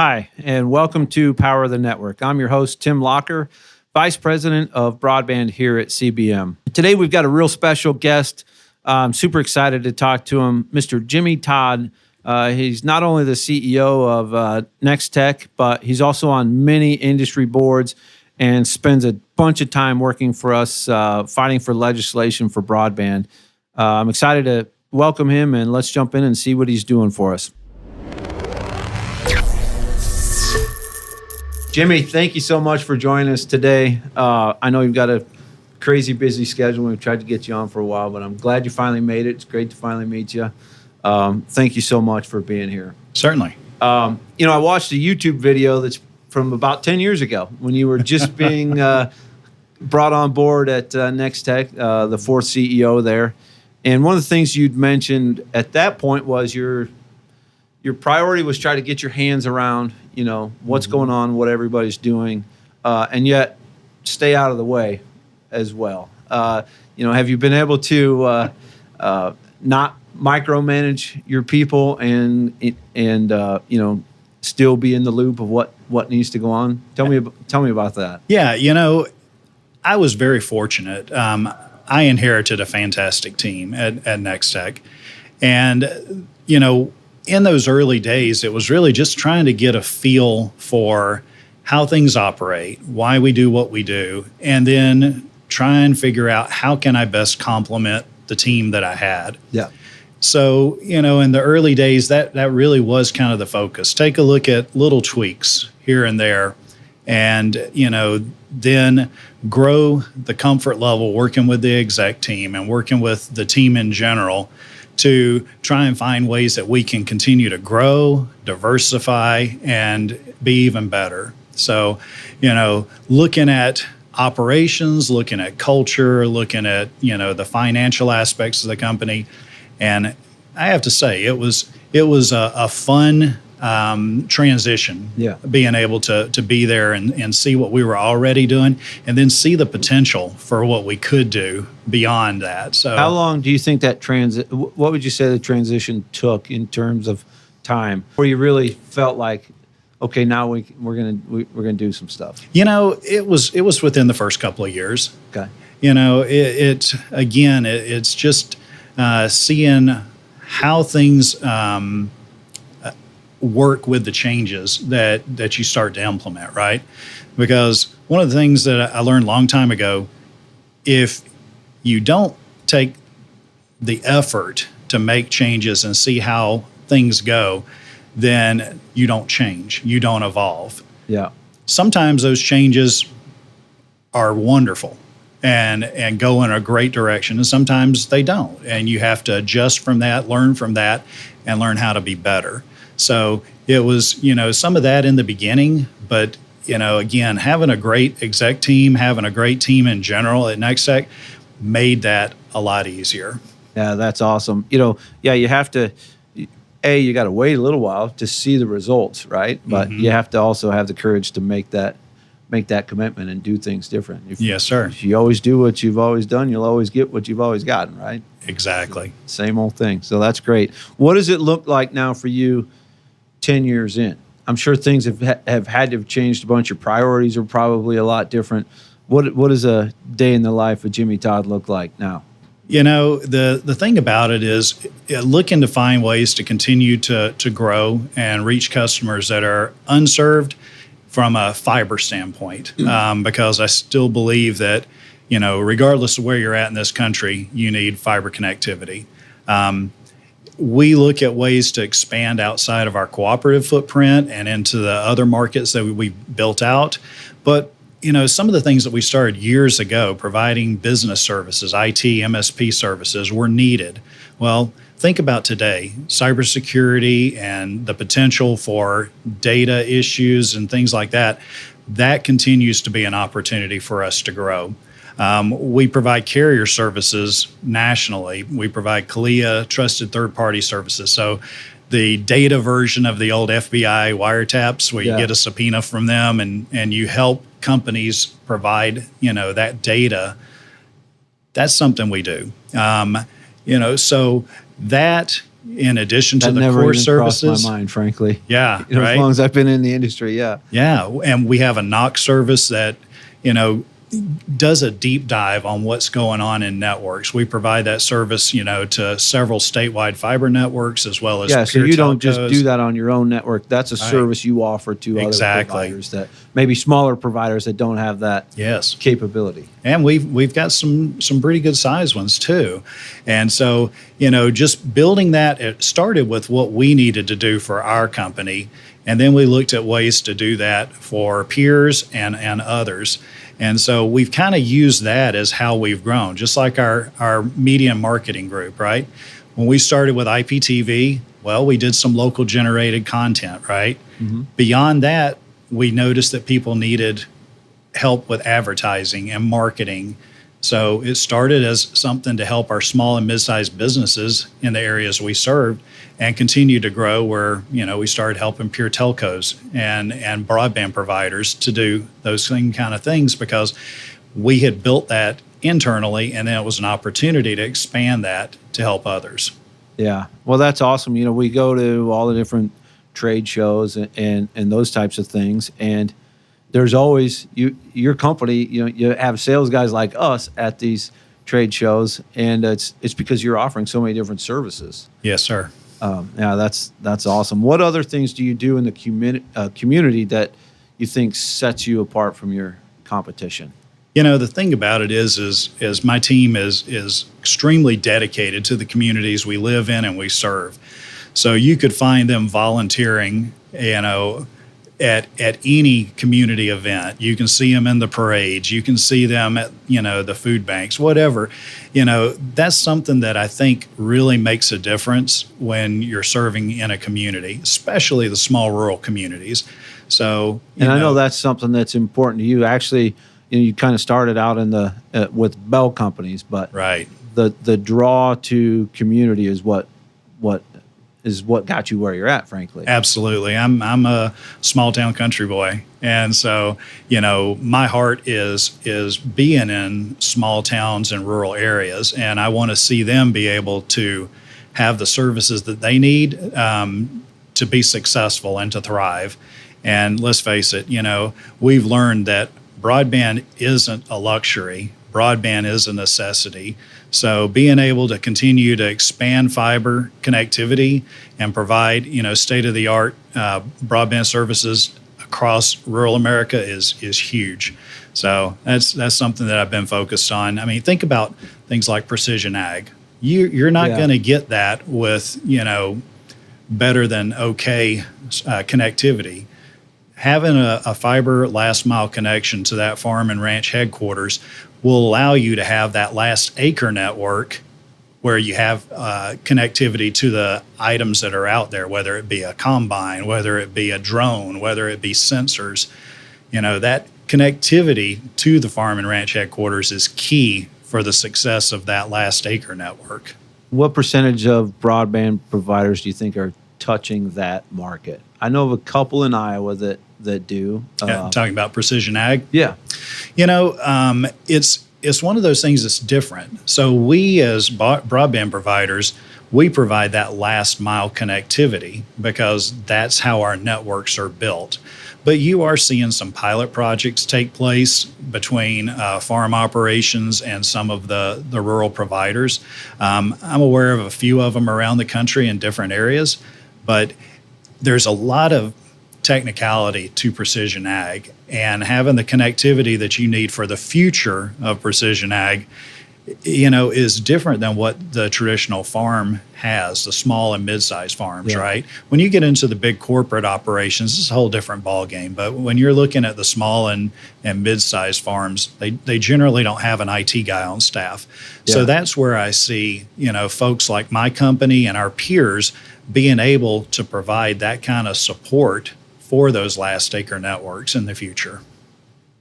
Hi, and welcome to Power of the Network. I'm your host, Tim Locker, Vice President of Broadband here at CBM. Today, we've got a real special guest. I'm super excited to talk to him, Mr. Jimmy Todd. He's not only the CEO of Nex-Tech, but he's also on many industry boards and spends a bunch of time working for us, fighting for legislation for broadband. I'm excited to welcome him, and let's jump in and see what he's doing for us. Jimmy, thank you so much for joining us today. I know you've got a crazy busy schedule. We've tried to get you on for a while, but I'm glad you finally made it. It's great to finally meet you. Thank you so much for being here. Certainly. I watched a YouTube video that's from about 10 years ago when you were just being brought on board at Nex-Tech, the fourth CEO there. And one of the things you'd mentioned at that point was your priority was try to get your hands around, what's going on, what everybody's doing, and yet stay out of the way as well. Have you been able to not micromanage your people and still be in the loop of what needs to go on? Tell me about that. Yeah, I was very fortunate. I inherited a fantastic team at Nex-Tech, and in those early days, it was really just trying to get a feel for how things operate, why we do what we do, and then try and figure out how can I best complement the team that I had. Yeah. So, in the early days, that really was kind of the focus. Take a look at little tweaks here and there, and, then grow the comfort level working with the exec team and working with the team in general to try and find ways that we can continue to grow, diversify, and be even better. So, looking at operations, looking at culture, looking at, the financial aspects of the company. And I have to say, it was a fun transition, being able to be there and see what we were already doing and then see the potential for what we could do beyond that. So how long do you think that what would you say the transition took in terms of time where you really felt like, okay, now we're gonna do some stuff? It was within the first couple of years. Okay. It's just seeing how things work with the changes that you start to implement, right? Because one of the things that I learned a long time ago, if you don't take the effort to make changes and see how things go, then you don't change, you don't evolve. Yeah. Sometimes those changes are wonderful and go in a great direction, and sometimes they don't. And you have to adjust from that, learn from that, and learn how to be better. So it was, some of that in the beginning, but, again, having a great exec team, having a great team in general at Nex-Tech made that a lot easier. Yeah, that's awesome. You have to, you got to wait a little while to see the results, right? But you have to also have the courage to make that commitment and do things different. Yes, sir. If you always do what you've always done, you'll always get what you've always gotten, right? Exactly. Same old thing. So that's great. What does it look like now for you 10 years in? I'm sure things have had to have changed a bunch. Your priorities are probably a lot different. What does a day in the life of Jimmy Todd look like now? The thing about it is looking to find ways to continue to grow and reach customers that are unserved from a fiber standpoint, because I still believe that, regardless of where you're at in this country, you need fiber connectivity. We look at ways to expand outside of our cooperative footprint and into the other markets that we built out. But, some of the things that we started years ago, providing business services, IT, MSP services, were needed. Well, think about today, cybersecurity and the potential for data issues and things like that. That continues to be an opportunity for us to grow. We provide carrier services nationally. We provide CALIA, trusted third-party services. So the data version of the old FBI wiretaps where you get a subpoena from them and you help companies provide, that data, that's something we do. So that in addition to That the never core even services. crossed my mind, frankly. Yeah, You know, right. as long as I've been in the industry, yeah. Yeah, and we have a NOC service that, you know, does a deep dive on what's going on in networks. We provide that service, you know, to several statewide fiber networks as well as Yeah, so pure you don't just telcos. do that on your own network. That's a Right. service you offer to Exactly. other providers that maybe smaller providers that don't have that Yes. capability. And we've got some pretty good sized ones too. And so, you know, just building that, it started with what we needed to do for our company. And then we looked at ways to do that for peers and others. And so we've kind of used that as how we've grown, just like our media and marketing group, right? When we started with IPTV, well, we did some local generated content, right? Mm-hmm. Beyond that, we noticed that people needed help with advertising and marketing. So it started as something to help our small and mid-sized businesses in the areas we served and continued to grow where, you know, we started helping pure telcos and broadband providers to do those same kind of things because we had built that internally and then it was an opportunity to expand that to help others. Yeah. Well, that's awesome. You know, we go to all the different trade shows and those types of things. And there's always your company, you know, you have sales guys like us at these trade shows, and it's because you're offering so many different services. Yes, sir. Yeah, that's awesome. What other things do you do in the community that you think sets you apart from your competition? You know, the thing about it is my team is extremely dedicated to the communities we live in and we serve. So you could find them volunteering, you know, at any community event. You can see them in the parades. You can see them at, you know, the food banks, whatever. You know, that's something that I think really makes a difference when you're serving in a community, especially the small rural communities. So, I know that's something that's important to you. Actually, you know, you kind of started out in the with Bell companies, but right. The draw to community is what got you where you're at, frankly. Absolutely. I'm a small town country boy. And so, you know, my heart is being in small towns and rural areas. And I want to see them be able to have the services that they need to be successful and to thrive. And let's face it, you know, we've learned that broadband isn't a luxury. Broadband is a necessity. So being able to continue to expand fiber connectivity and provide, you know, state-of-the-art broadband services across rural America is huge. So that's something that I've been focused on. I mean, think about things like precision ag. You're not going to get that with, you know, better than okay connectivity. Having a fiber last mile connection to that farm and ranch headquarters will allow you to have that last acre network where you have connectivity to the items that are out there, whether it be a combine, whether it be a drone, whether it be sensors. You know, that connectivity to the farm and ranch headquarters is key for the success of that last acre network. What percentage of broadband providers do you think are touching that market? I know of a couple in Iowa that do. Talking about precision ag. Yeah. You know, it's one of those things that's different. So we as broadband providers, we provide that last mile connectivity because that's how our networks are built. But you are seeing some pilot projects take place between farm operations and some of the rural providers. I'm aware of a few of them around the country in different areas, but there's a lot of technicality to precision ag, and having the connectivity that you need for the future of precision ag, you know, is different than what the traditional farm has, the small and mid-sized farms, right? When you get into the big corporate operations, it's a whole different ballgame. But when you're looking at the small and mid-sized farms, they generally don't have an IT guy on staff. Yeah. So that's where I see, you know, folks like my company and our peers being able to provide that kind of support for those last acre networks in the future.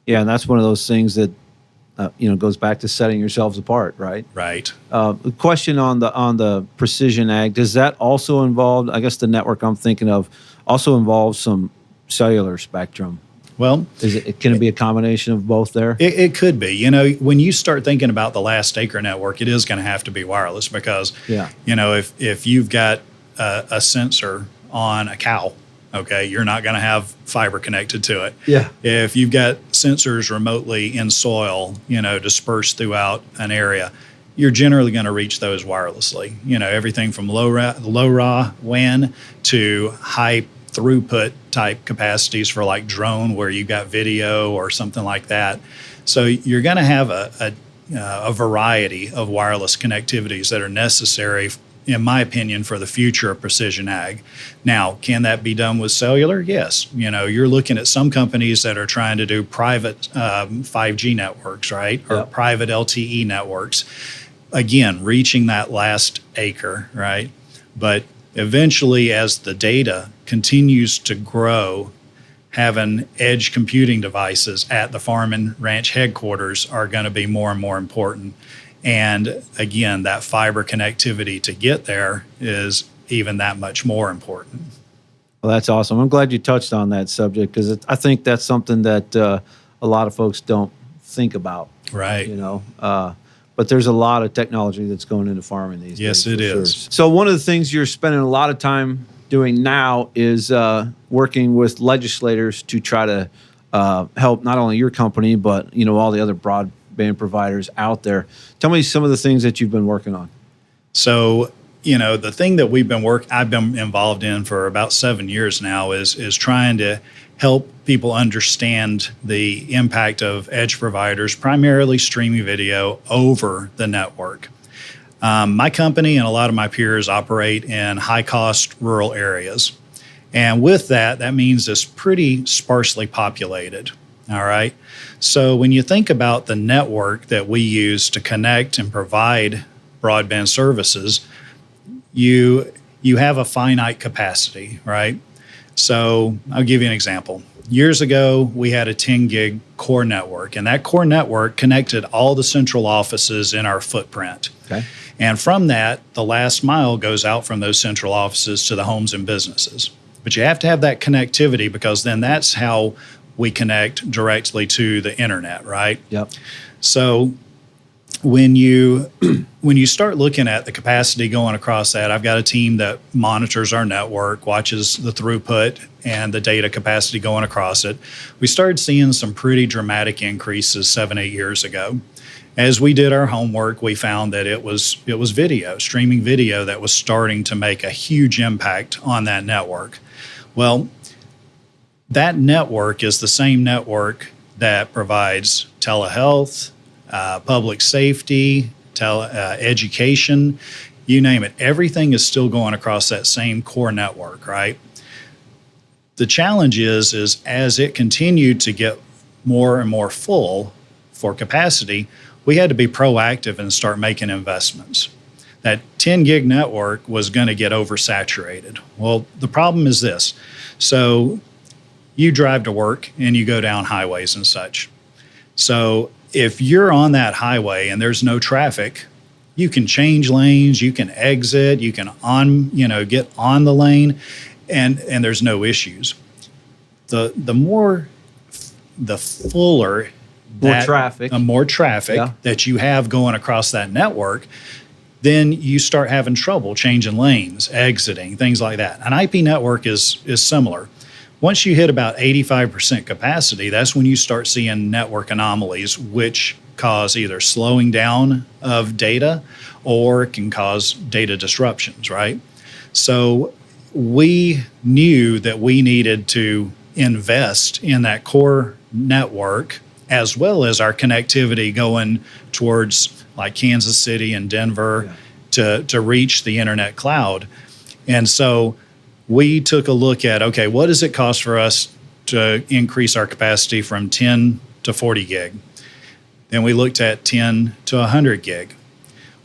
Yeah, and that's one of those things that you know, goes back to setting yourselves apart, right? Right. A question on the precision ag, does that also involve, I guess the network I'm thinking of also involves some cellular spectrum? Well, can it be a combination of both there? It could be. You know, when you start thinking about the last acre network, it is going to have to be wireless because, you know, if you've got a sensor on a cow, okay, you're not going to have fiber connected to it. Yeah. If you've got sensors remotely in soil, dispersed throughout an area, you're generally going to reach those wirelessly. Everything from low raw WAN to high throughput type capacities for like drone where you got video or something like that. So you're going to have a variety of wireless connectivities that are necessary, in my opinion, for the future of precision ag. Now, can that be done with cellular? Yes. You're looking at some companies that are trying to do private 5G networks, right? Or private LTE networks. Again, reaching that last acre, right? But eventually, as the data continues to grow, having edge computing devices at the farm and ranch headquarters are going to be more and more important. And again, that fiber connectivity to get there is even that much more important. Well, that's awesome. I'm glad you touched on that subject because I think that's something that a lot of folks don't think about. Right. But there's a lot of technology that's going into farming these days. Yes, it is. Sure. So one of the things you're spending a lot of time doing now is working with legislators to try to help not only your company, but all the other broadband providers out there. Tell me some of the things that you've been working on. So, the thing that I've been involved in for about 7 years now is trying to help people understand the impact of edge providers, primarily streaming video over the network. My company and a lot of my peers operate in high-cost rural areas. And with that means it's pretty sparsely populated, all right? So when you think about the network that we use to connect and provide broadband services, you have a finite capacity, right? So I'll give you an example. Years ago, we had a 10 gig core network, and that core network connected all the central offices in our footprint. Okay. And from that, the last mile goes out from those central offices to the homes and businesses. But you have to have that connectivity because then that's how we connect directly to the internet, right? Yep. So when you start looking at the capacity going across that, I've got a team that monitors our network, watches the throughput and the data capacity going across it. We started seeing some pretty dramatic increases 7-8 years ago. As we did our homework, we found that it was video, streaming video, that was starting to make a huge impact on that network. Well, that network is the same network that provides telehealth, public safety, education, you name it. Everything is still going across that same core network, right? The challenge is as it continued to get more and more full for capacity, we had to be proactive and start making investments. That 10 gig network was going to get oversaturated. Well, the problem is this. So you drive to work and you go down highways and such. So if you're on that highway and there's no traffic, you can change lanes, you can exit, you can get on the lane, and there's no issues. The fuller more traffic that you have going across that network, then you start having trouble changing lanes, exiting, things like that. An IP network is similar. Once you hit about 85% capacity, that's when you start seeing network anomalies, which cause either slowing down of data or can cause data disruptions, right? So we knew that we needed to invest in that core network as well as our connectivity going towards like Kansas City and Denver to reach the internet cloud. And so we took a look at, okay, what does it cost for us to increase our capacity from 10 to 40 gig? Then we looked at 10 to 100 gig.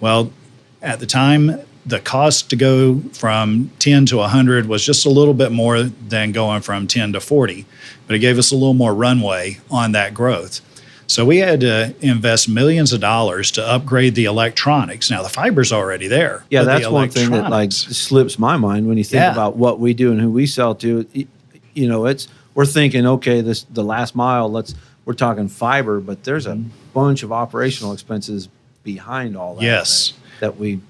Well, at the time, the cost to go from 10 to 100 was just a little bit more than going from 10 to 40, but it gave us a little more runway on that growth. So we had to invest millions of dollars to upgrade the electronics. Now the fiber's already there. Yeah, that's one thing that like slips my mind when you think about what we do and who we sell to. We're thinking, okay, the last mile. We're talking fiber, but there's a bunch of operational expenses behind all that. Yes, that we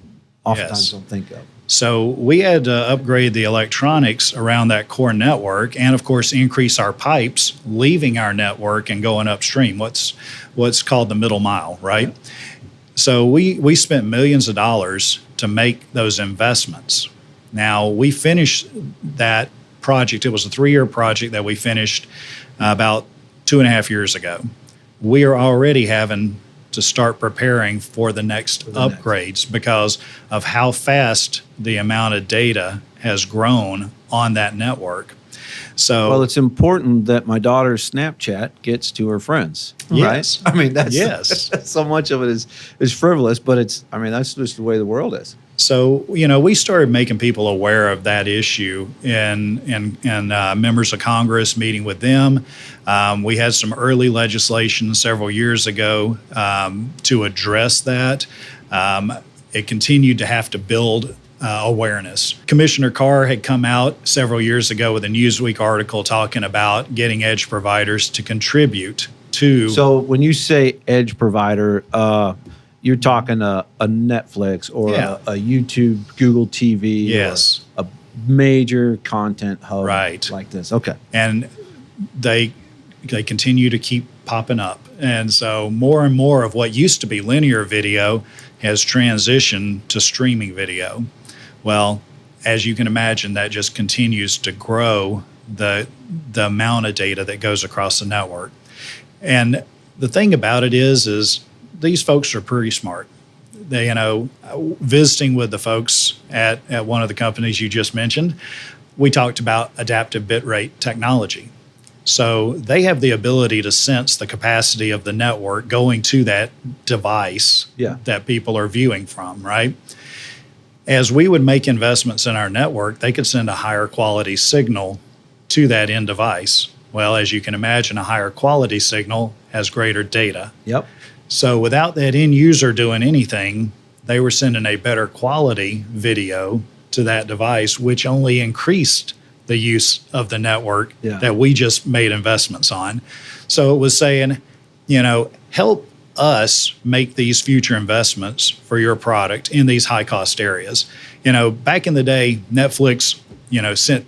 oftentimes don't think of. So we had to upgrade the electronics around that core network and, of course, increase our pipes leaving our network and going upstream, what's called the middle mile, right? Yeah. So we spent millions of dollars to make those investments. Now, we finished that project. It was a 3-year project that we finished about 2.5 years ago. We are already having to start preparing for the next upgrades because of how fast the amount of data has grown on that network. So, well, it's important that my daughter's Snapchat gets to her friends. Yes. Right? I mean, that's yes. So much of it is frivolous, but that's just the way the world is. So, we started making people aware of that issue in members of Congress, meeting with them. We had some early legislation several years ago to address that. It continued to have to build awareness. Commissioner Carr had come out several years ago with a Newsweek article talking about getting edge providers to contribute to. So when you say edge provider, you're talking a Netflix or a YouTube, Google TV, yes, or a major content hub, right, like this. Okay, and they continue to keep popping up, and so more and more of what used to be linear video has transitioned to streaming video. Well, as you can imagine, that just continues to grow the amount of data that goes across the network. And the thing about it is these folks are pretty smart. They, visiting with the folks at one of the companies you just mentioned, we talked about adaptive bitrate technology. So they have the ability to sense the capacity of the network going to that device that people are viewing from, right? As we would make investments in our network, they could send a higher quality signal to that end device. Well, as you can imagine, a higher quality signal has greater data. Yep. So without that end user doing anything, they were sending a better quality video to that device, which only increased the use of the network that we just made investments on. So it was saying, help us make these future investments for your product in these high cost areas. Back in the day, Netflix, sent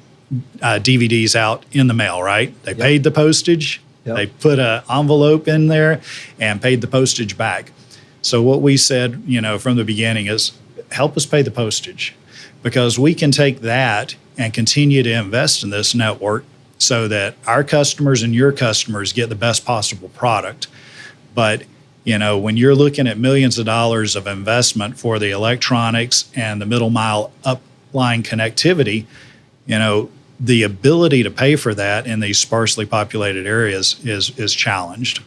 DVDs out in the mail, right? They paid the postage. Yep. They put an envelope in there and paid the postage back. So what we said, from the beginning is help us pay the postage, because we can take that and continue to invest in this network so that our customers and your customers get the best possible product. But, when you're looking at millions of dollars of investment for the electronics and the middle mile upline connectivity, the ability to pay for that in these sparsely populated areas is challenged.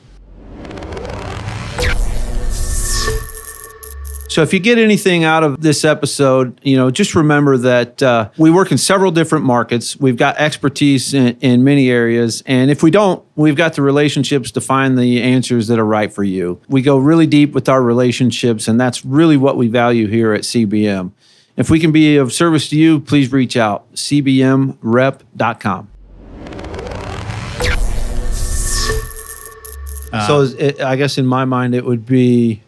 So if you get anything out of this episode, just remember that we work in several different markets. We've got expertise in many areas. And if we don't, we've got the relationships to find the answers that are right for you. We go really deep with our relationships, and that's really what we value here at CBM. If we can be of service to you, please reach out, cbmrep.com. I guess in my mind, it would be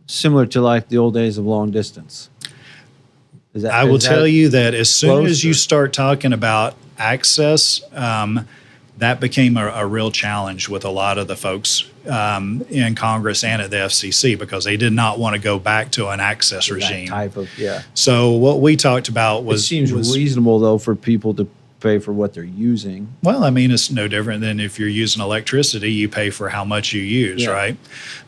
similar to like the old days of long distance. I will tell you that as soon as you start talking about access, that became a real challenge with a lot of the folks in Congress and at the FCC, because they did not want to go back to an access regime. So what we talked about was... It seems reasonable, though, for people to pay for what they're using. Well, it's no different than if you're using electricity, you pay for how much you use, right?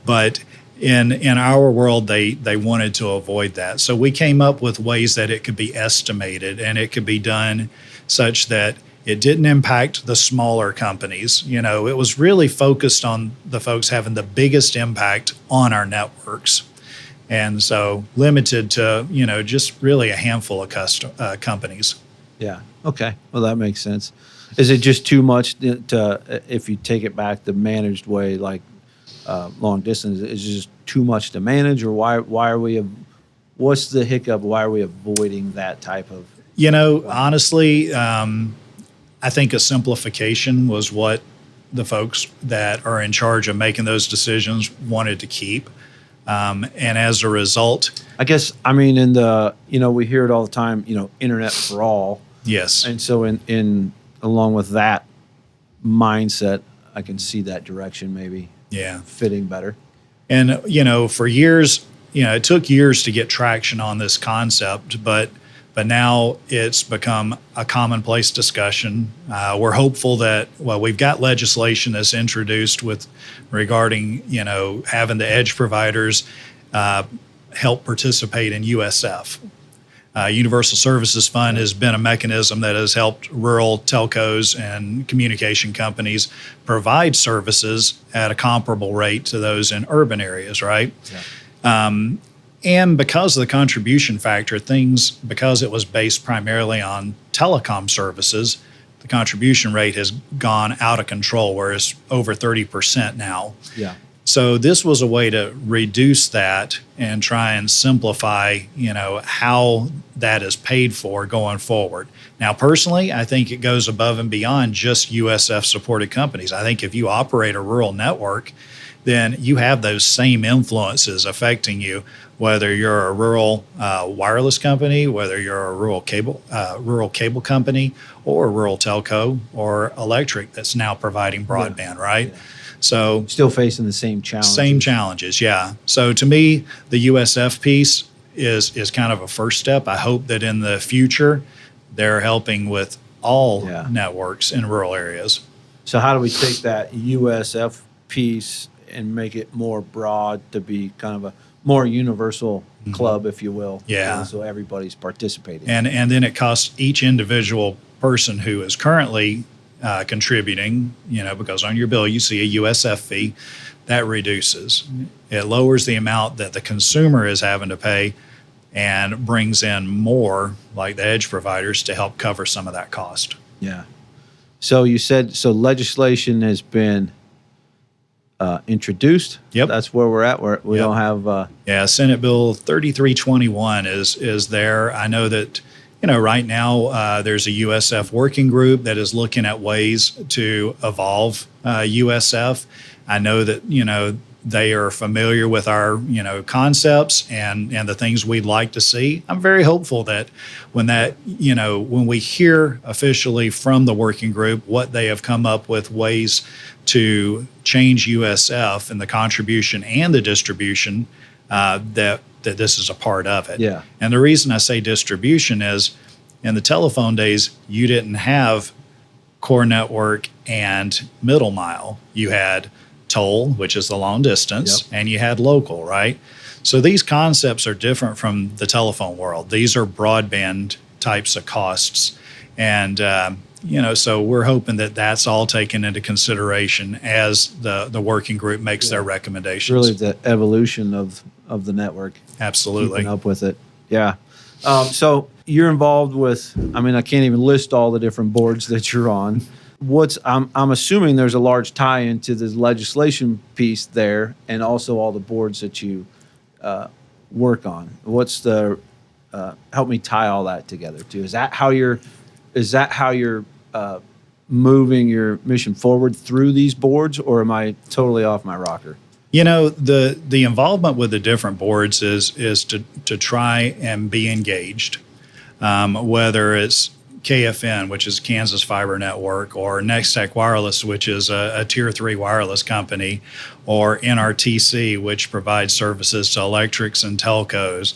But in our world, they wanted to avoid that. So we came up with ways that it could be estimated and it could be done such that it didn't impact the smaller companies. It was really focused on the folks having the biggest impact on our networks. And so limited to, just really a handful of companies. Yeah. Okay. Well, that makes sense. Is it just too much to, if you take it back the managed way, like long distance, is it just too much to manage, or why are we, what's the hiccup? Why are we avoiding that type of? Honestly, I think a simplification was what the folks that are in charge of making those decisions wanted to keep. And as a result, I guess, I mean, in the, we hear it all the time, internet for all. yes. And so in along with that mindset, I can see that direction maybe fitting better. And, for years, it took years to get traction on this concept, but now it's become a commonplace discussion. We're hopeful that, we've got legislation that's introduced regarding, having the edge providers help participate in USF. Universal Services Fund has been a mechanism that has helped rural telcos and communication companies provide services at a comparable rate to those in urban areas, right? Yeah. And because of the contribution factor, because it was based primarily on telecom services, the contribution rate has gone out of control, where it's over 30% now. Yeah. So this was a way to reduce that and try and simplify, how that is paid for going forward. Now, personally, I think it goes above and beyond just USF supported companies. I think if you operate a rural network, then you have those same influences affecting you, whether you're a rural wireless company, whether you're a rural cable company, or a rural telco or electric that's now providing broadband, right? Yeah. So still facing the same challenges. Same challenges, yeah. So to me, the USF piece is kind of a first step. I hope that in the future, they're helping with all networks in rural areas. So how do we take that USF piece and make it more broad to be kind of a more universal club, if you will? Yeah. So everybody's participating. And then it costs each individual person who is currently contributing, because on your bill you see a USF fee, that reduces. It lowers the amount that the consumer is having to pay and brings in more, like the edge providers, to help cover some of that cost. Yeah. So you said, legislation has been introduced. Yep. That's where we're at. We don't have... Senate Bill 3321 is there. I know that right now there's a USF working group that is looking at ways to evolve USF. I know that, they are familiar with our, concepts and the things we'd like to see. I'm very hopeful that when we hear officially from the working group what they have come up with ways to change USF and the contribution and the distribution, that this is a part of it. Yeah. And the reason I say distribution is in the telephone days, you didn't have core network and middle mile. You had toll, which is the long distance, and you had local, right? So these concepts are different from the telephone world. These are broadband types of costs. And, so we're hoping that that's all taken into consideration as the working group makes their recommendations. Really the evolution of the network. Absolutely. Keeping up with it. Yeah. So you're involved with, I can't even list all the different boards that you're on. I'm assuming there's a large tie into the legislation piece there, and also all the boards that you work on. What's the help me tie all that together too? Is that how you're moving your mission forward through these boards, or am I totally off my rocker? The involvement with the different boards is to try and be engaged, whether it's KFN, which is Kansas Fiber Network, or Nex-Tech Wireless, which is a Tier 3 wireless company, or NRTC, which provides services to electrics and telcos.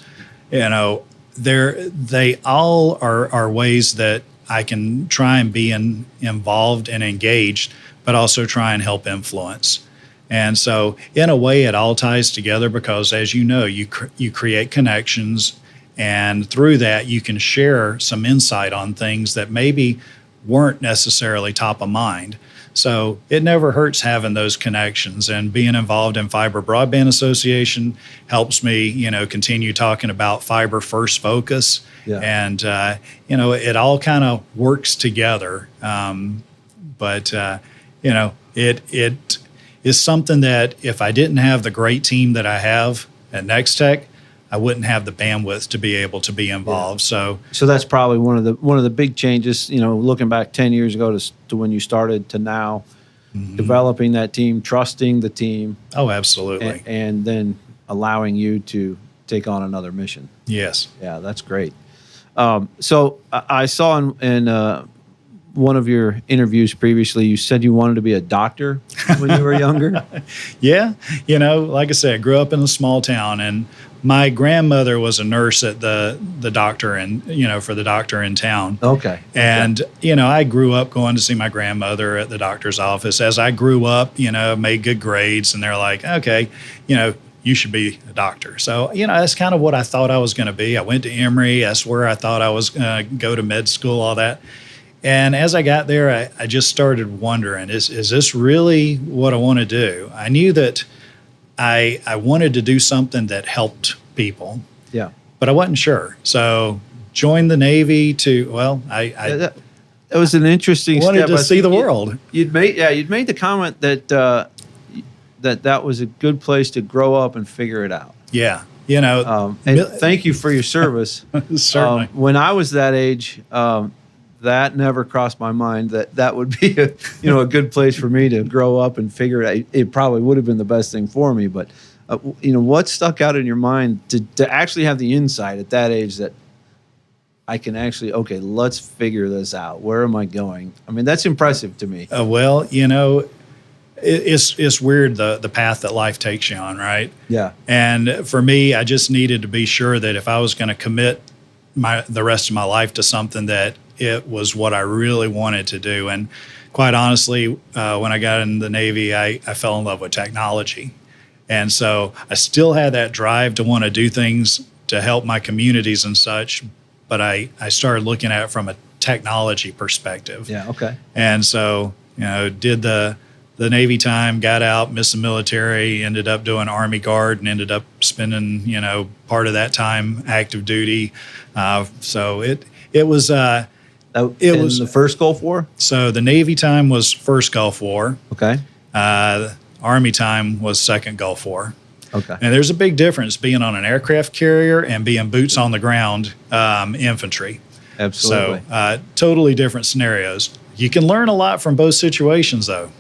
They all are ways that I can try and be involved and engaged, but also try and help influence. And so in a way, it all ties together because, as you know, you create connections, and through that, you can share some insight on things that maybe weren't necessarily top of mind. So it never hurts having those connections, and being involved in Fiber Broadband Association helps me, continue talking about fiber first focus. Yeah. And, it all kind of works together. But it is something that if I didn't have the great team that I have at Nex-Tech, I wouldn't have the bandwidth to be able to be involved. Yeah. So that's probably one of the big changes, looking back 10 years ago to when you started to now, developing that team, trusting the team. Oh, absolutely. And then allowing you to take on another mission. Yes. Yeah, that's great. So I saw in one of your interviews previously, you said you wanted to be a doctor when you were younger. Yeah. Like I said, I grew up in a small town, and my grandmother was a nurse at the doctor and, for the doctor in town. Okay. And, I grew up going to see my grandmother at the doctor's office. As I grew up, made good grades, and they're like, okay, you should be a doctor. So, that's kind of what I thought I was going to be. I went to Emory. That's where I thought I was going to go to med school, all that. And as I got there, I just started wondering, is this really what I want to do? I knew that I wanted to do something that helped people. Yeah. But I wasn't sure. So joined the Navy It was an interesting wanted step. to see the world. You'd made the comment that that was a good place to grow up and figure it out. Yeah. And thank you for your service. Certainly. When I was that age, that never crossed my mind that would be a good place for me to grow up and figure it out. It probably would have been the best thing for me, but what stuck out in your mind to actually have the insight at that age that I can actually, okay, let's figure this out. Where am I going? I mean, that's impressive to me. It's weird the path that life takes you on, right? Yeah. And for me, I just needed to be sure that if I was going to commit the rest of my life to something, that it was what I really wanted to do. And quite honestly, when I got in the Navy, I fell in love with technology. And so I still had that drive to want to do things to help my communities and such, but I started looking at it from a technology perspective. Yeah, okay. And so, did the Navy time, got out, missed the military, ended up doing Army Guard, and ended up spending, part of that time active duty. So it was the first Gulf War? So the Navy time was first Gulf War. Okay. Army time was second Gulf War. Okay. And there's a big difference being on an aircraft carrier and being boots on the ground infantry. Absolutely. So totally different scenarios. You can learn a lot from both situations, though.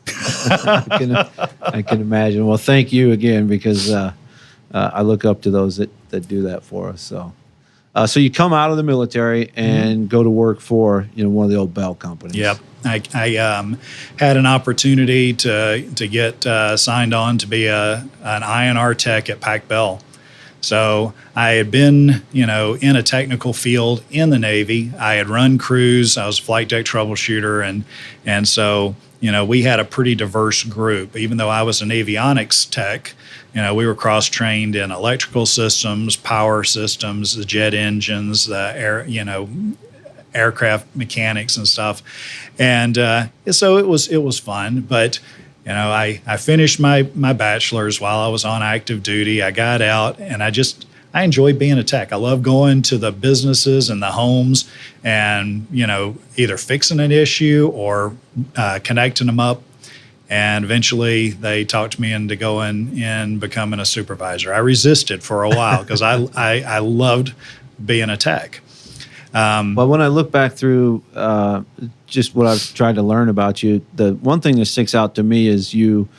I can imagine. Well, thank you again, because I look up to those that do that for us. So you come out of the military and go to work for one of the old Bell companies. Yep. I had an opportunity to get signed on to be an INR tech at Pac Bell. So I had been, in a technical field in the Navy. I had run crews. I was a flight deck troubleshooter, and so we had a pretty diverse group. Even though I was an avionics tech, we were cross-trained in electrical systems, power systems, the jet engines, the air, aircraft mechanics and stuff. And so it was fun. But I finished my bachelor's while I was on active duty. I got out, and I enjoyed being a tech. I love going to the businesses and the homes and, either fixing an issue or connecting them up. And eventually they talked me into going and becoming a supervisor. I resisted for a while because I loved being a tech. Well, when I look back through just what I've tried to learn about you, the one thing that sticks out to me is you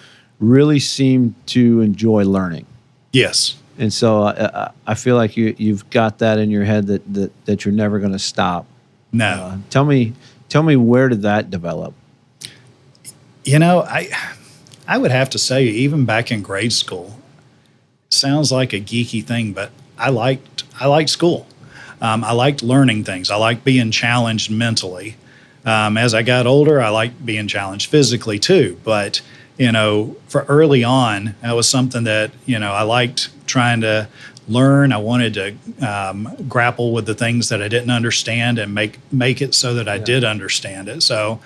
really seem to enjoy learning. Yes. And so I feel like you've got that in your head that you're never going to stop. No. Tell me where did that develop? I would have to say, even back in grade school, sounds like a geeky thing, but I liked school. I liked learning things. I liked being challenged mentally. As I got older, I liked being challenged physically too. But for early on, that was something that I liked trying to learn. I wanted to grapple with the things that I didn't understand and make it so that I did understand it. So,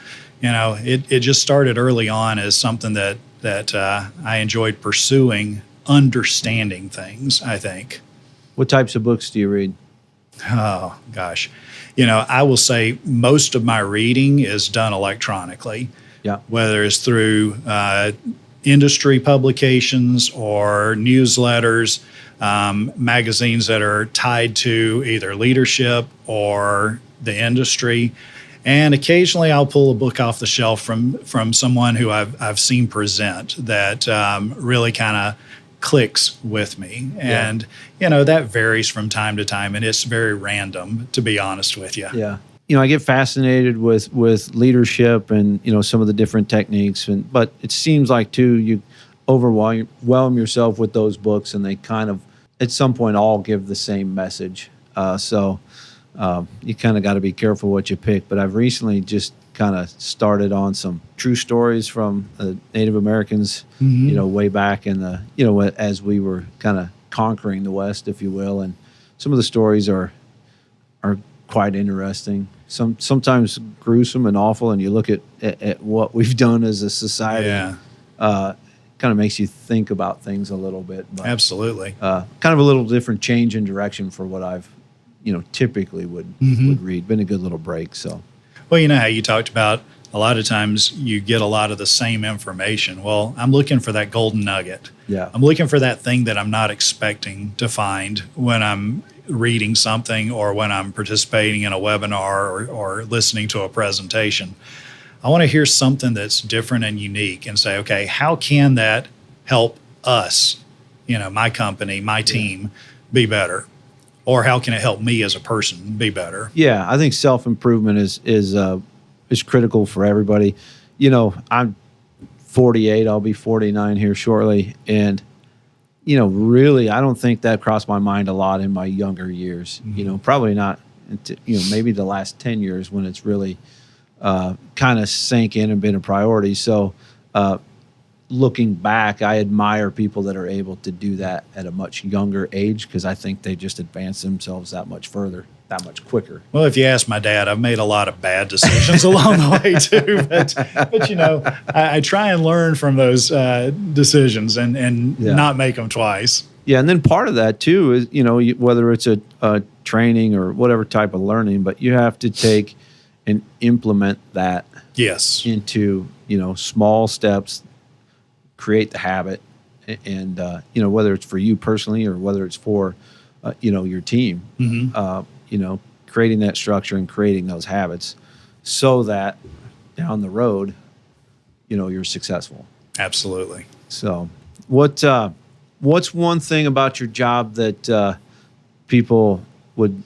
it just started early on as something that I enjoyed pursuing, understanding things, I think. What types of books do you read? Oh, gosh. I will say most of my reading is done electronically. Yeah. Whether it's through industry publications or newsletters, magazines that are tied to either leadership or the industry. And occasionally I'll pull a book off the shelf from someone who I've seen present that really kind of clicks with me. And, that varies from time to time, and it's very random, to be honest with you. Yeah. I get fascinated with leadership and, some of the different techniques. But it seems like, too, you overwhelm yourself with those books, and they kind of, at some point, all give the same message. So you kind of got to be careful what you pick. But I've recently just kind of started on some true stories from Native Americans, way back in the, as we were kind of conquering the West, if you will. And some of the stories are quite interesting. Sometimes gruesome and awful, and you look at what we've done as a society. Kind of makes you think about things a little bit. But, absolutely. Kind of a little different change in direction for what I've, typically would read. Been a good little break. So, well, you know how you talked about a lot of times you get a lot of the same information. Well, I'm looking for that golden nugget. Yeah. I'm looking for that thing that I'm not expecting to find when I'm reading something or when I'm participating in a webinar or listening to a presentation. I want to hear something that's different and unique and say, okay, how can that help us, my company, my team be better? Or how can it help me as a person be better? Yeah, I think self-improvement is critical for everybody. I'm 48, I'll be 49 here shortly. And, really, I don't think that crossed my mind a lot in my younger years. Probably not, maybe the last 10 years when it's really kind of sank in and been a priority. So looking back, I admire people that are able to do that at a much younger age, because I think they just advance themselves that much further, that much quicker. Well, if you ask my dad, I've made a lot of bad decisions along the way too. But I try and learn from those decisions and not make them twice. Yeah, and then part of that too is whether it's a training or whatever type of learning, but you have to take and implement that into small steps, create the habit, and whether it's for you personally or whether it's for your team, creating that structure and creating those habits so that down the road you're successful. Absolutely. So what's one thing about your job that people would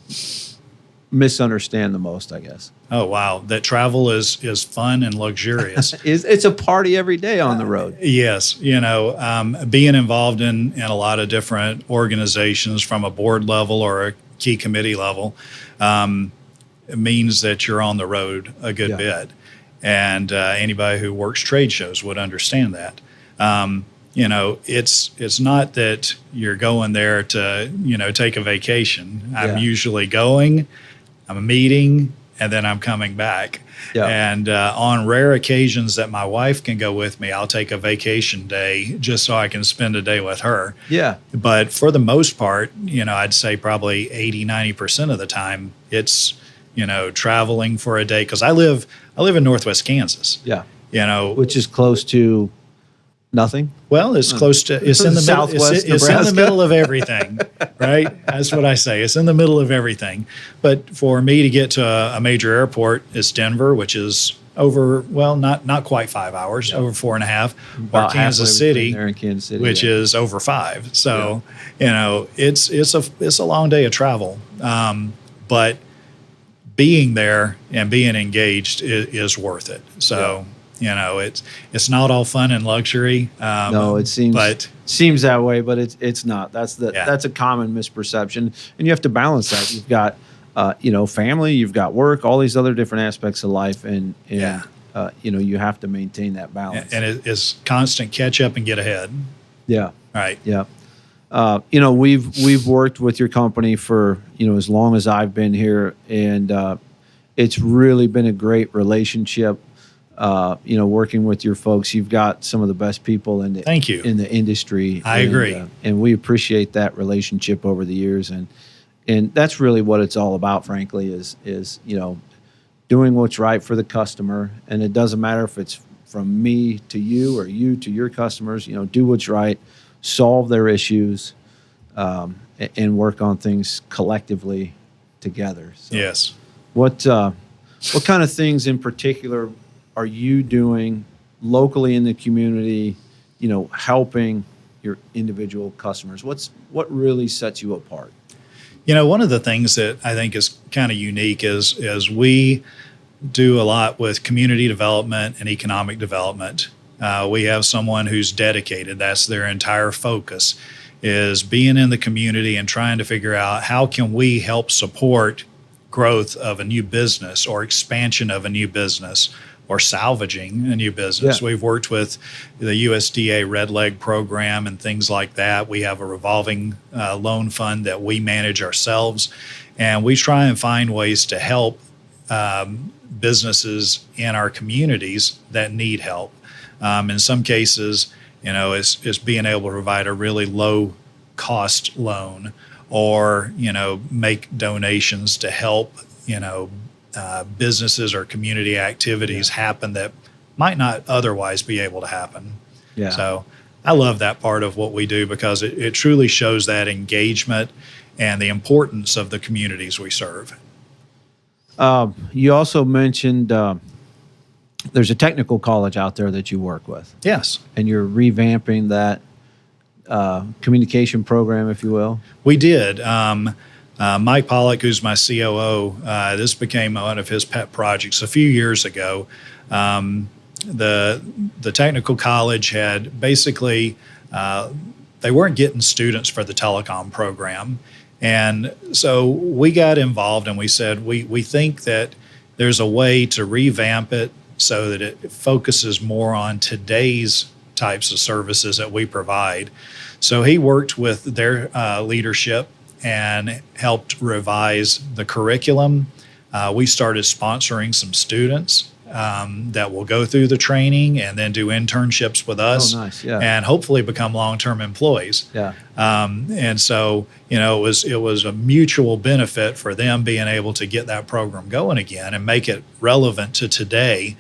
misunderstand the most, I guess? Oh, wow. That travel is fun and luxurious. It's a party every day on the road. Yes. Being involved in a lot of different organizations from a board level or a key committee level it means that you're on the road a good bit. And anybody who works trade shows would understand that. It's not that you're going there to, take a vacation. Yeah. I'm usually going, I'm meeting, and then I'm coming back. Yeah. And on rare occasions that my wife can go with me, I'll take a vacation day just so I can spend a day with her. Yeah. But for the most part, I'd say probably 80-90% of the time it's, traveling for a day, because I live in Northwest Kansas. Yeah. Which is close to nothing. Well, it's close to, it's in the Southwest middle. It's in the middle of everything, right? That's what I say. It's in the middle of everything. But for me to get to a major airport, it's Denver, which is over, not quite 5 hours, over 4.5, or Kansas City, which is over 5. So, it's a long day of travel. But being there and being engaged is worth it. So. It's not all fun and luxury. No, it seems that way, but it's not. That's a common misperception, and you have to balance that. You've got, family, you've got work, all these other different aspects of life, and you have to maintain that balance. And it is constant catch up and get ahead. Yeah. Right. Yeah. We've worked with your company for as long as I've been here, and it's really been a great relationship. Working with your folks, you've got some of the best people in the industry. I agree. And we appreciate that relationship over the years. And that's really what it's all about, frankly, is doing what's right for the customer. And it doesn't matter if it's from me to you or you to your customers, do what's right, solve their issues, and work on things collectively together. So yes. What kind of things in particular are you doing locally in the community, helping your individual customers? What really sets you apart? One of the things that I think is kind of unique is we do a lot with community development and economic development. We have someone who's dedicated. That's their entire focus, is being in the community and trying to figure out how can we help support growth of a new business or expansion of a new business or salvaging a new business. Yeah. We've worked with the USDA Red Leg program and things like that. We have a revolving loan fund that we manage ourselves, and we try and find ways to help businesses in our communities that need help. In some cases, it's being able to provide a really low cost loan, or make donations to help businesses or community activities happen that might not otherwise be able to happen. Yeah. So I love that part of what we do, because it truly shows that engagement and the importance of the communities we serve. You also mentioned there's a technical college out there that you work with. Yes. And you're revamping that communication program, if you will. We did. Mike Pollock, who's my COO, this became one of his pet projects a few years ago. The technical college had basically, they weren't getting students for the telecom program. And so we got involved and we said, we think that there's a way to revamp it so that it focuses more on today's types of services that we provide. So he worked with their leadership and helped revise the curriculum. We started sponsoring some students that will go through the training and then do internships with us. Oh, nice. Yeah. And hopefully become long-term employees. Yeah. And so, it was a mutual benefit for them being able to get that program going again and make it relevant to today.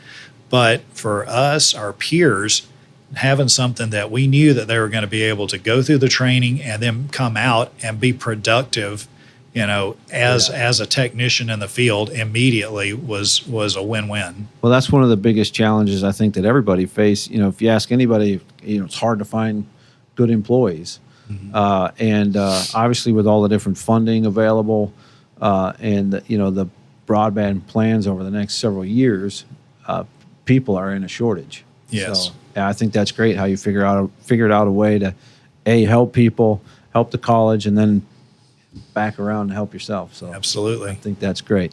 But for us, our peers, having something that we knew that they were going to be able to go through the training and then come out and be productive, as a technician in the field immediately was a win-win. Well, that's one of the biggest challenges I think that everybody face. If you ask anybody, it's hard to find good employees. Mm-hmm. And obviously with all the different funding available and the broadband plans over the next several years, people are in a shortage. Yes. So, yeah, I think that's great how you figured out a way to help people, help the college, and then back around and help yourself. So absolutely, I think that's great.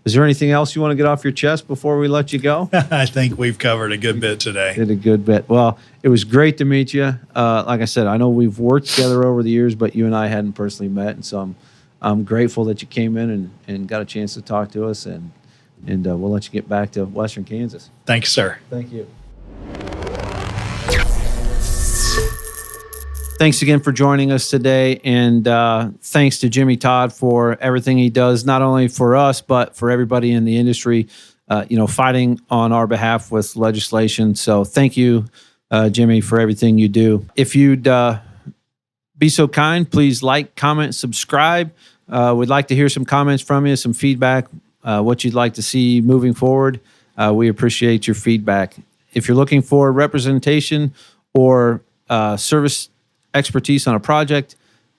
Is there anything else you want to get off your chest before we let you go? I think we've covered a good bit today. Did a good bit. Well, it was great to meet you. Like I said, I know we've worked together over the years, but you and I hadn't personally met, and so I'm grateful that you came in and got a chance to talk to us, and we'll let you get back to Western Kansas. Thank you, sir. Thank you. Thanks again for joining us today, and thanks to Jimmy Todd for everything he does, not only for us, but for everybody in the industry, fighting on our behalf with legislation. So thank you, Jimmy, for everything you do. If you'd be so kind, please like, comment, subscribe. We'd like to hear some comments from you, some feedback, what you'd like to see moving forward. We appreciate your feedback. If you're looking for representation or service expertise on a project,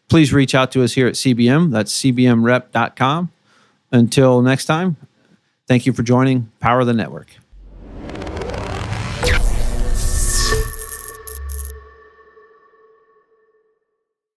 please reach out to us here at CBM. That's cbmrep.com. Until next time, thank you for joining Power the Network.